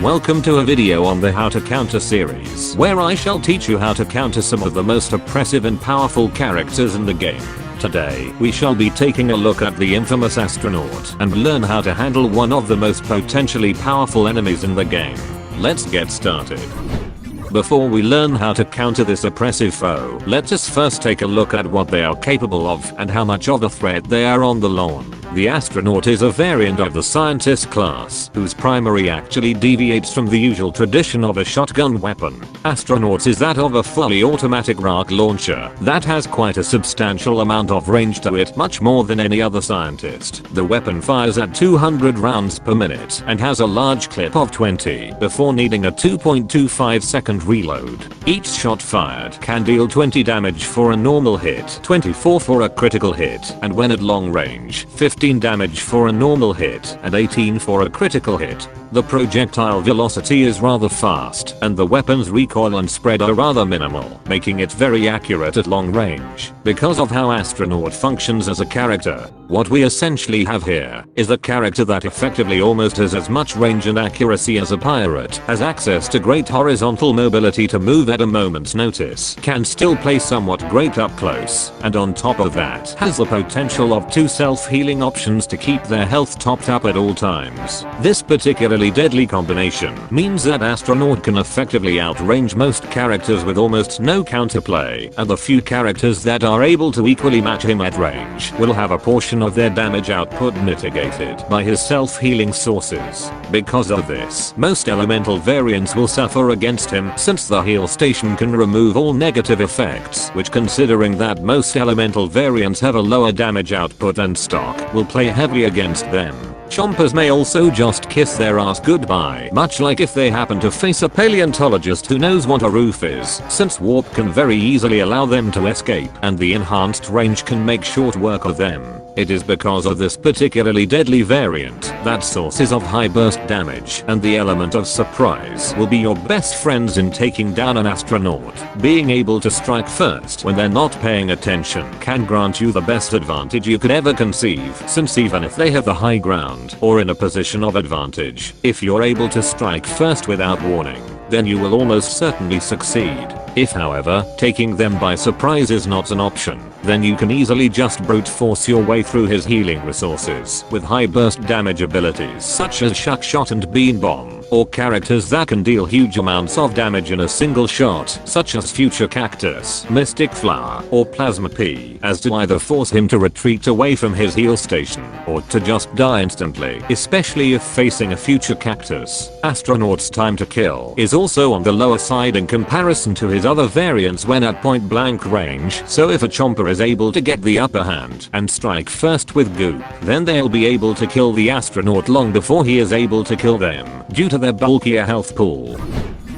Welcome to a video on the How to Counter series, where I shall teach you how to counter some of the most oppressive and powerful characters in the game. Today, we shall be taking a look at the infamous Astronaut and learn how to handle one of the most potentially powerful enemies in the game. Let's get started. Before we learn how to counter this oppressive foe, let us first take a look at what they are capable of and how much of a threat they are on the lawn. The Astronaut is a variant of the Scientist class, whose primary actually deviates from the usual tradition of a shotgun weapon. Astronaut is that of a fully automatic rocket launcher that has quite a substantial amount of range to it, much more than any other Scientist. The weapon fires at 200 rounds per minute and has a large clip of 20 before needing a 2.25 second reload. Each shot fired can deal 20 damage for a normal hit, 24 for a critical hit, and when at long range, 15 damage for a normal hit and 18 for a critical hit. The projectile velocity is rather fast and the weapon's recoil and spread are rather minimal, making it very accurate at long range. Because of how Astronaut functions as a character, what we essentially have here is a character that effectively almost has as much range and accuracy as a pirate, has access to great horizontal mobility to move at a moment's notice, can still play somewhat great up close, and on top of that has the potential of 2 self-healing options to keep their health topped up at all times. This particularly deadly combination means that Astronaut can effectively outrange most characters with almost no counterplay, and the few characters that are able to equally match him at range will have a portion of their damage output mitigated by his self-healing sources. Because of this, most elemental variants will suffer against him since the heal station can remove all negative effects, which, considering that most elemental variants have a lower damage output and stock, will play heavy against them. Chompers may also just kiss their ass goodbye, much like if they happen to face a paleontologist who knows what a roof is, since warp can very easily allow them to escape and the enhanced range can make short work of them. It is because of this particularly deadly variant that sources of high burst damage and the element of surprise will be your best friends in taking down an Astronaut. Being able to strike first when they're not paying attention can grant you the best advantage you could ever conceive, since even if they have the high ground or in a position of advantage, if you're able to strike first without warning, then you will almost certainly succeed. If, however, taking them by surprise is not an option, then you can easily just brute force your way through his healing resources with high burst damage abilities such as Shuck Shot and Beam Bomb, or characters that can deal huge amounts of damage in a single shot such as Future Cactus, Mystic Flower, or Plasma Pea, as to either force him to retreat away from his heal station or to just die instantly, especially if facing a Future Cactus. Astronaut's time to kill is also on the lower side in comparison to his other variants when at point blank range, so if a Chomper is able to get the upper hand and strike first with goop, then they'll be able to kill the Astronaut long before he is able to kill them, due to their bulkier health pool.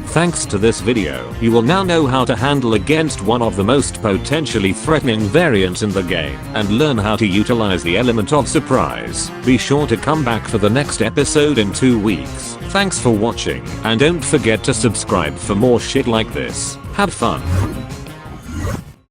Thanks to this video, you will now know how to handle against one of the most potentially threatening variants in the game, and learn how to utilize the element of surprise. Be sure to come back for the next episode in 2 weeks. Thanks for watching, and don't forget to subscribe for more shit like this. Have fun.